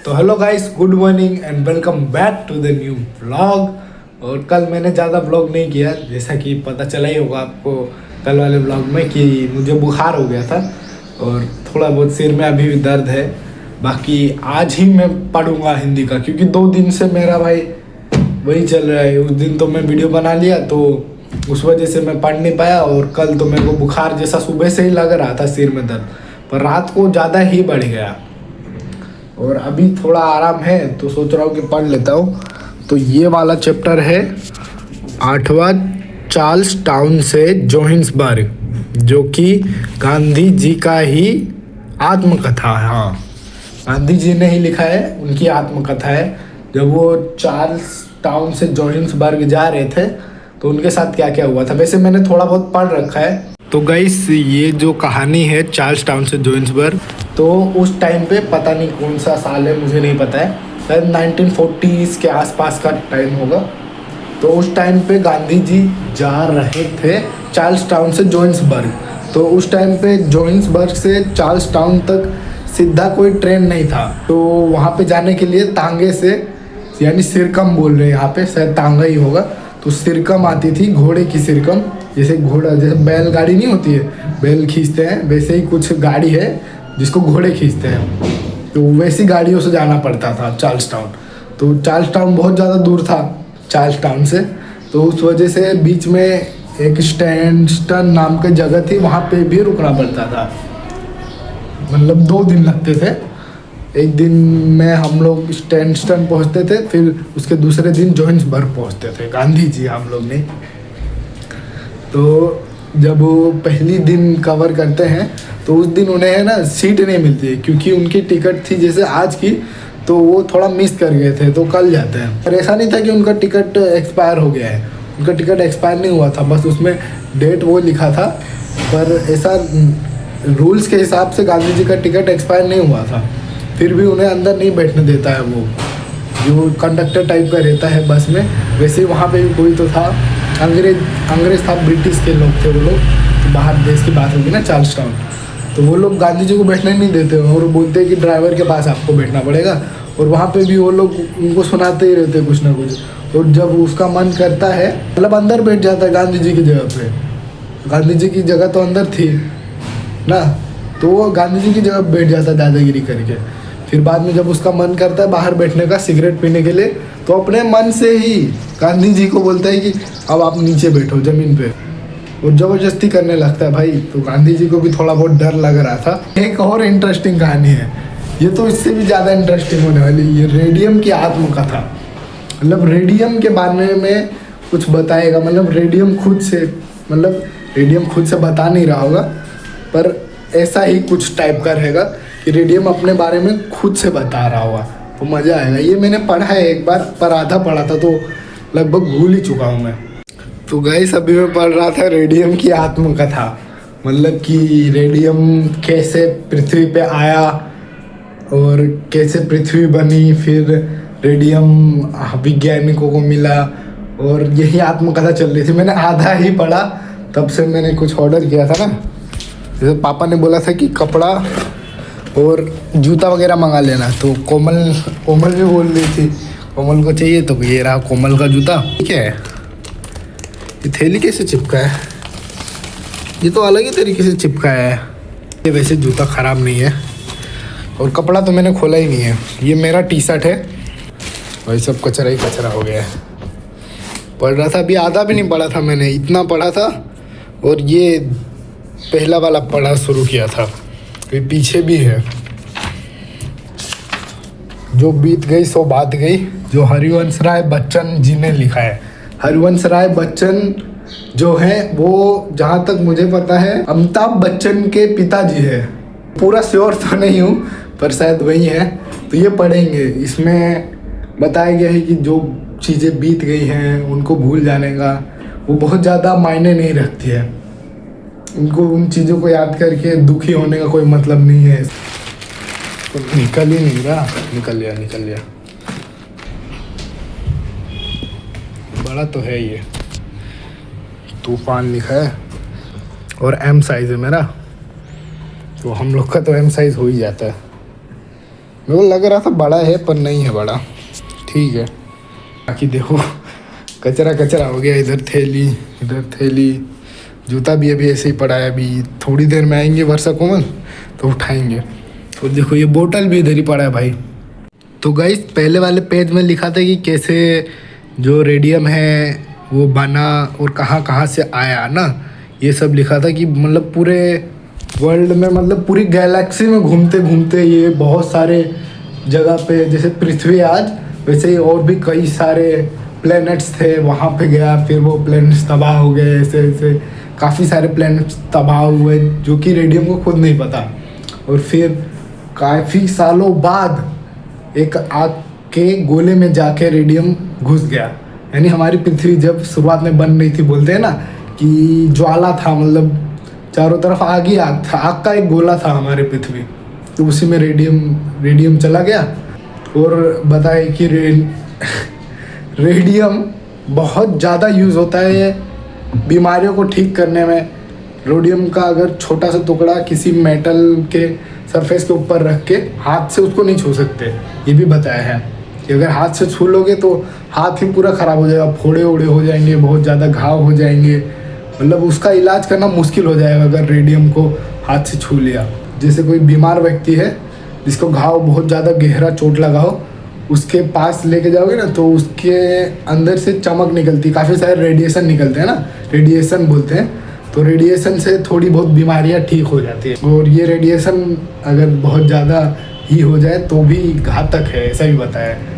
तो hello guys, good morning and welcome back to the new vlog. और कल मैंने ज़्यादा व्लॉग नहीं किया, जैसा कि पता चला ही होगा आपको कल वाले व्लॉग में कि मुझे बुखार हो गया था और थोड़ा बहुत सिर में अभी भी दर्द है। बाकी आज ही मैं पढ़ूंगा हिंदी का, क्योंकि 2 दिन से मेरा भाई वही चल रहा है। उस दिन तो मैं वीडियो बना लिया तो उस वजह से मैं पढ़ नहीं पाया, और कल तो मेरे को बुखार जैसा सुबह से ही लग रहा था, सिर में दर्द, पर रात को ज़्यादा ही बढ़ गया और अभी थोड़ा आराम है तो सोच रहा हूँ कि पढ़ लेता हूँ। तो ये वाला चैप्टर है 8वां, चार्ल्स टाउन से जोहान्सबर्ग, जो कि गांधी जी का ही आत्मकथा है। हाँ, गांधी जी ने ही लिखा है, उनकी आत्मकथा है। जब वो चार्ल्स टाउन से जोहान्सबर्ग जा रहे थे तो उनके साथ क्या क्या हुआ था, वैसे मैंने थोड़ा बहुत पढ़ रखा है। तो गाइस, ये जो कहानी है चार्ल्स टाउन से जोहान्सबर्ग, तो उस टाइम पे पता नहीं कौन सा साल है, मुझे नहीं पता है, शायद 1940s के आसपास का टाइम होगा। तो उस टाइम पे गांधी जी जा रहे थे चार्ल्स टाउन से जोहान्सबर्ग। तो उस टाइम पे जोहान्सबर्ग से चार्ल्स टाउन तक सीधा कोई ट्रेन नहीं था, तो वहाँ पे जाने के लिए तांगे से, यानी सिरकम बोल रहे हैं यहाँ पे, शायद तांगा ही होगा, तो सिरकम आती थी, घोड़े की सिरकम। जैसे घोड़ा, जैसे बैलगाड़ी नहीं होती है, बैल खींचते हैं, वैसे ही कुछ गाड़ी है जिसको घोड़े खींचते हैं, तो वैसी गाड़ियों से जाना पड़ता था चार्ल्स टाउन। तो चार्ल्स टाउन बहुत ज़्यादा दूर था चार्ल्स टाउन से, तो उस वजह से बीच में एक स्टैंडस्टन नाम की जगह थी, वहाँ पे भी रुकना पड़ता था। मतलब 2 दिन लगते थे। एक दिन में हम लोग स्टैंडस्टन पहुँचते थे, फिर उसके दूसरे दिन जोहान्सबर्ग पहुँचते थे, गांधी जी हम लोग ने। तो जब वो पहली दिन कवर करते हैं तो उस दिन उन्हें है ना सीट नहीं मिलती है, क्योंकि उनकी टिकट थी जैसे आज की, तो वो थोड़ा मिस कर गए थे, तो कल जाते हैं। पर ऐसा नहीं था कि उनका टिकट एक्सपायर हो गया है, उनका टिकट एक्सपायर नहीं हुआ था, बस उसमें डेट वो लिखा था। पर ऐसा रूल्स के हिसाब से गांधी जी का टिकट एक्सपायर नहीं हुआ था, फिर भी उन्हें अंदर नहीं बैठने देता है वो, जो कंडक्टर टाइप का रहता है बस में। वैसे ही वहाँ पे भी कोई तो था, अंग्रेज था, ब्रिटिश के लोग थे वो लोग, तो बाहर देश की बात होगी ना, चार्ल्स टाउन। तो वो लोग गांधी जी को बैठने नहीं देते और बोलते हैं कि ड्राइवर के पास आपको बैठना पड़ेगा, और वहाँ पे भी वो लोग उनको सुनाते ही रहते कुछ ना कुछ। और जब उसका मन करता है, मतलब अंदर बैठ जाता है गांधी जी की जगह पे, गांधी जी की जगह तो अंदर थी ना, तो वो गांधी जी की जगह बैठ जाता है दादागिरी करके। फिर बाद में जब उसका मन करता है बाहर बैठने का, सिगरेट पीने के लिए, तो अपने मन से ही गांधी जी को बोलता है कि अब आप नीचे बैठो ज़मीन पे, और ज़बरदस्ती करने लगता है भाई। तो गांधी जी को भी थोड़ा बहुत डर लग रहा था। एक और इंटरेस्टिंग कहानी है, ये तो इससे भी ज़्यादा इंटरेस्टिंग होने वाली, ये रेडियम की आत्मकथा। मतलब रेडियम के बारे में कुछ बताएगा, मतलब रेडियम खुद से, मतलब रेडियम खुद से बता नहीं रहा होगा, पर ऐसा ही कुछ टाइप का रहेगा कि रेडियम अपने बारे में खुद से बता रहा होगा, तो मज़ा आएगा। ये मैंने पढ़ा है एक बार, पर आधा पढ़ा था, तो लगभग भूल ही चुका हूँ मैं। तो गाइस, अभी मैं पढ़ रहा था रेडियम की आत्मकथा, मतलब कि रेडियम कैसे पृथ्वी पे आया और कैसे पृथ्वी बनी, फिर रेडियम वैज्ञानिकों को मिला, और यही आत्मकथा चल रही थी। मैंने आधा ही पढ़ा, तब से मैंने कुछ ऑर्डर किया था ना, जैसे पापा ने बोला था कि कपड़ा और जूता वगैरह मंगा लेना, तो कोमल भी बोल रही थी कोमल को चाहिए, तो ये रहा कोमल का जूता। ठीक है, ये थैली कैसे चिपका है, ये तो अलग ही तरीके से चिपका है। ये वैसे जूता ख़राब नहीं है, और कपड़ा तो मैंने खोला ही नहीं है। ये मेरा टी शर्ट है, वही सब कचरा ही कचरा हो गया है। पढ़ रहा था, अभी आधा भी नहीं पढ़ा था मैंने, इतना पढ़ा था, और ये पहला वाला पढ़ा शुरू किया था। ये पीछे भी है, जो बीत गई सो बात गई, जो हरिवंश राय बच्चन जी ने लिखा है। हरिवंश राय बच्चन जो है वो, जहाँ तक मुझे पता है, अमिताभ बच्चन के पिताजी है। पूरा श्योर तो नहीं हूँ, पर शायद वही है। तो ये पढ़ेंगे, इसमें बताया गया है कि जो चीज़ें बीत गई हैं उनको भूल जाने का वो बहुत ज़्यादा मायने नहीं रखती है। उनको उन चीज़ों को याद करके दुखी होने का कोई मतलब नहीं है। तो निकल ही नहीं रहा, निकल लिया। बड़ा तो है ये, तूफान लिखा है, और M साइज़ है मेरा, तो हम लोग का तो M साइज़ हो ही जाता है। मेरे को लग रहा था बड़ा है पर नहीं है बड़ा, ठीक है। बाकी देखो कचरा कचरा हो गया, इधर थैली, जूता भी अभी ऐसे ही पड़ा है। अभी थोड़ी देर में आएंगे वर्षा कोमल तो उठाएंगे। और देखो ये बोतल भी इधर ही पड़ा है भाई। तो गाइस पहले वाले पेज में लिखा था कि कैसे जो रेडियम है वो बना और कहाँ कहाँ से आया ना, ये सब लिखा था कि मतलब पूरे वर्ल्ड में, मतलब पूरी गैलेक्सी में घूमते घूमते ये बहुत सारे जगह पे, जैसे पृथ्वी आज, वैसे ही और भी कई सारे प्लैनेट्स थे, वहाँ पे गया, फिर वो प्लैनेट्स तबाह हो गए, ऐसे ऐसे काफ़ी सारे प्लैनेट्स तबाह हुए जो कि रेडियम को खुद नहीं पता। और फिर काफ़ी सालों बाद एक आग के गोले में जाके रेडियम घुस गया। यानी हमारी पृथ्वी जब शुरुआत में बन रही थी, बोलते हैं ना कि ज्वाला था, मतलब चारों तरफ आग ही आग था, आग का एक गोला था हमारी पृथ्वी, तो उसी में रेडियम चला गया। और बताए कि रेडियम बहुत ज़्यादा यूज़ होता है बीमारियों को ठीक करने में। रेडियम का अगर छोटा सा टुकड़ा किसी मेटल के सरफेस के ऊपर रख के हाथ से उसको नहीं छू सकते, ये भी बताया है कि अगर हाथ से छू लोगे तो हाथ ही पूरा ख़राब हो जाएगा, फोड़े ओड़े हो जाएंगे, बहुत ज़्यादा घाव हो जाएंगे, मतलब उसका इलाज करना मुश्किल हो जाएगा अगर रेडियम को हाथ से छू लिया। जैसे कोई बीमार व्यक्ति है जिसको घाव बहुत ज़्यादा गहरा चोट लगा हो, उसके पास लेके जाओगे ना तो उसके अंदर से चमक निकलती, काफ़ी सारे रेडिएशन निकलते हैं ना, रेडिएशन बोलते हैं, तो रेडिएशन से थोड़ी बहुत बीमारियां ठीक हो जाती है। और ये रेडिएशन अगर बहुत ज़्यादा ही हो जाए तो भी घातक है, ऐसा भी बताया है।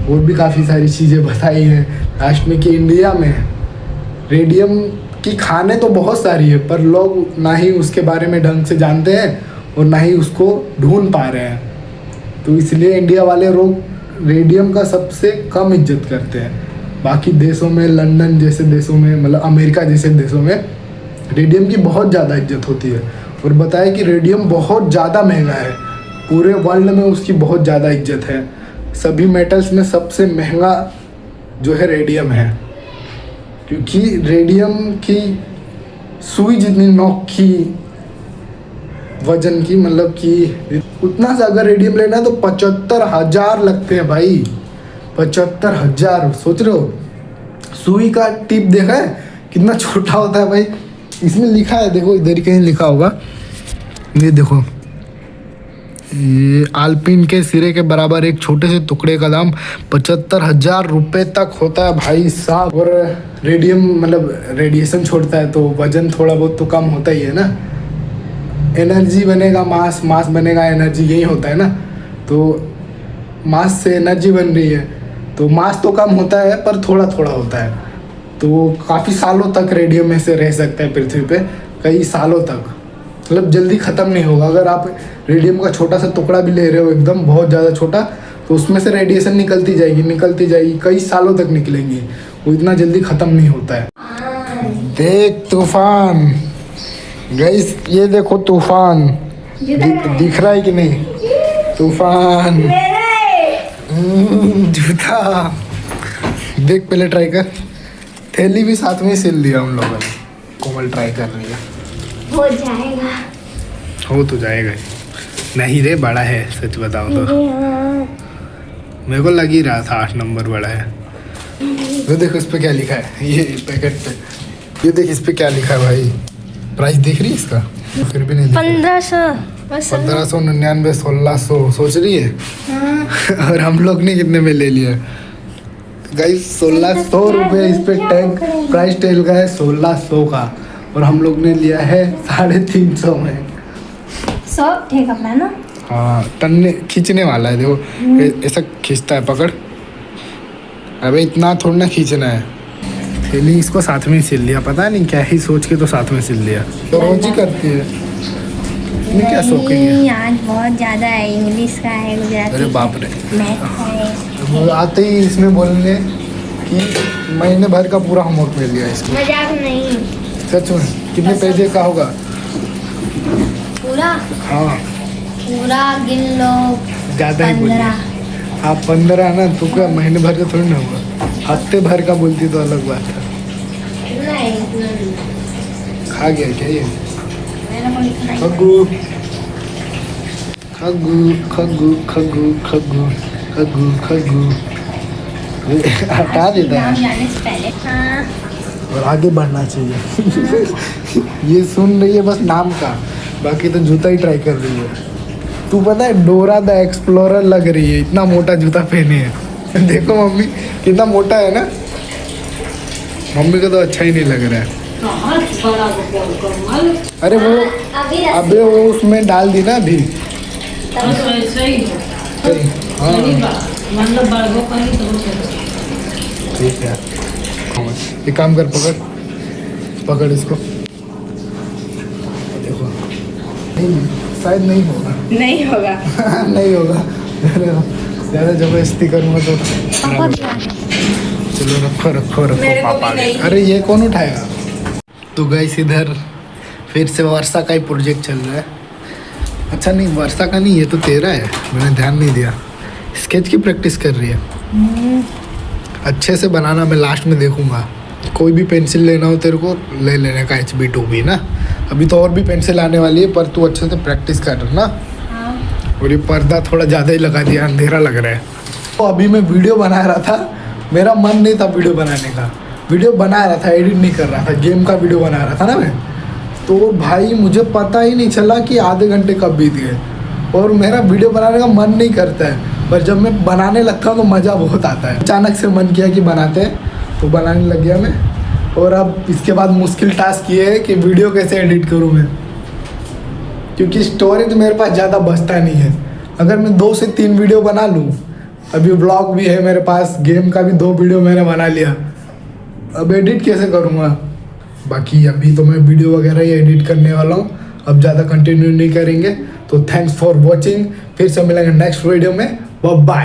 और भी काफ़ी सारी चीज़ें बताई हैं लास्ट में कि इंडिया में रेडियम की खाने तो बहुत सारी है, पर लोग ना ही उसके बारे में ढंग से जानते हैं और ना ही उसको ढूंढ पा रहे हैं। तो इसलिए इंडिया वाले लोग रेडियम का सबसे कम इज्जत करते हैं। बाकी देशों में, लंदन जैसे देशों में, मतलब अमेरिका जैसे देशों में रेडियम की बहुत ज़्यादा इज्जत होती है। और बताया कि रेडियम बहुत ज़्यादा महंगा है, पूरे वर्ल्ड में उसकी बहुत ज़्यादा इज्जत है। सभी मेटल्स में सबसे महंगा जो है रेडियम है, क्योंकि रेडियम की सुई जितनी नोक की वजन की, मतलब कि उतना सा अगर रेडियम लेना है तो 75,000 लगते हैं भाई, 75,000। सोच रहे हो सुई का टिप देखा है कितना छोटा होता है भाई। इसमें लिखा है, देखो इधर ही कहीं लिखा होगा, ये देखो, ये आलपिन के सिरे के बराबर एक छोटे से टुकड़े का दाम 75,000 रुपये तक होता है भाई साहब। और रेडियम मतलब रेडिएशन छोड़ता है तो वजन थोड़ा बहुत तो कम होता ही है ना। एनर्जी बनेगा मास, मास बनेगा एनर्जी, यही होता है ना। तो मास से एनर्जी बन रही है तो मास तो कम होता है पर थोड़ा थोड़ा होता है। तो काफ़ी सालों तक रेडियम में से रह सकता है पृथ्वी पे, कई सालों तक, मतलब जल्दी ख़त्म नहीं होगा। अगर आप रेडियम का छोटा सा टुकड़ा भी ले रहे हो, एकदम बहुत ज़्यादा छोटा, तो उसमें से रेडिएशन निकलती जाएगी, कई सालों तक निकलेंगी, वो इतना जल्दी ख़त्म नहीं होता है। देख तूफान गाइस, ये देखो तूफान दिख रहा है कि नहीं, तूफान जूता देख, पहले ट्राई कर। थैली भी साथ में सिल दिया उन लोगों ने, कोमल ट्राई कर रही है। हो जाएगा, हो तो जाएगा ही। नहीं रे बड़ा है, सच बताओ तो मेरे को लग ही रहा था 8 नंबर बड़ा है। तो देखो इस पे क्या लिखा है, ये पैकेट पे, ये देख इस पे क्या लिखा है भाई, प्राइस देख रही है इसका, फिर भी नहीं 1599, 1600 सोच रही है। और हम लोग ने कितने में ले लिया गाइस, 1600 रुपये इस पे टैग, प्राइस टैग का है 1600 का, और हम लोग ने लिया है 350 में। सब ठीक अपना ना, हाँ टन्ने खींचने वाला है, देखो ऐसा खींचता है, पकड़, अबे इतना थोड़ा ना खींचना है। थैली इसको साथ में सिल लिया, पता नहीं क्या ही सोच के तो साथ में सिल लिया। तो रोज ही करती है, इतनी क्या शौकीन है। आज बहुत ज़्यादा है, इंग्लिश का है, गुजराती, अरे बाप रे, मैथ है। आते ही इसमें बोलने कि महीने भर का पूरा होमवर्क मिल गया इसको। मजाक नहीं, सच में। कितने पेज का होगा पूरा? हाँ पूरा गिन लो, ज़्यादा ही बोलिए। 15। हाँ 15 ना, तो क्या महीने भर का थोड़ी ना होगा, हफ्ते भर का बोलती तो अलग बात है। खा गया क्या ये मैंने कोई खाना बग्गू, खगू खगू खगू खगू खगू खगू हटा देता नाम है जाने से पहले हाँ और आगे बढ़ना चाहिए ये सुन रही है बस नाम का, बाकी तो जूता ही ट्राई कर रही है। तू पता है डोरा द एक्सप्लोरर लग रही है, इतना मोटा जूता पहने है। देखो मम्मी कितना मोटा है ना, मम्मी को तो अच्छा ही नहीं लग रहा है। अरे वो अभी अबे वो उसमें डाल दी ना अभी। हाँ ठीक है, एक काम कर, पकड़ पकड़ इसको। देखो नहीं, शायद नहीं होगा। नहीं होगा। नहीं होगा, ज़्यादा जबरदस्ती करूँगा तो। पापा भी आ गए। चलो रखो रखो रखो मेरे को पापा भी नहीं। अरे ये कौन उठाएगा। तो गाइस इधर फिर से वर्षा का ही प्रोजेक्ट चल रहा है। अच्छा नहीं, वर्षा का नहीं, ये तो तेरा है, मैंने ध्यान नहीं दिया। स्केच की प्रैक्टिस कर रही है। अच्छे से बनाना, मैं लास्ट में देखूंगा। कोई भी पेंसिल लेना हो तेरे को ले लेने का, HB2B ना। अभी तो और भी पेंसिल आने वाली है, पर तू अच्छे से प्रैक्टिस कर ना। हाँ और ये पर्दा थोड़ा ज़्यादा ही लगा दिया, अंधेरा लग रहा है। तो अभी मैं वीडियो बना रहा था, मेरा मन नहीं था वीडियो बनाने का, वीडियो बना रहा था, एडिट नहीं कर रहा था, गेम का वीडियो बना रहा था ना मैं। तो भाई मुझे पता ही नहीं चला कि आधे घंटे कब बीत गए, और मेरा वीडियो बनाने का मन नहीं करता है, पर जब मैं बनाने लगता हूँ तो मज़ा बहुत आता है। अचानक से मन किया कि बनाते हैं, तो बनाने लग गया मैं। और अब इसके बाद मुश्किल टास्क ये है कि वीडियो कैसे एडिट करूँ मैं, क्योंकि स्टोरेज मेरे पास ज़्यादा बचता नहीं है। अगर मैं 2 से 3 वीडियो बना लूँ, अभी व्लॉग भी है मेरे पास, गेम का भी 2 वीडियो मैंने बना लिया, अब एडिट कैसे करूँगा। बाकी अभी तो मैं वीडियो वगैरह ही एडिट करने वाला हूँ, अब ज़्यादा कंटिन्यू नहीं करेंगे। तो थैंक्स फॉर वॉचिंग, फिर से मिलेंगे नेक्स्ट वीडियो में, बाय बाय।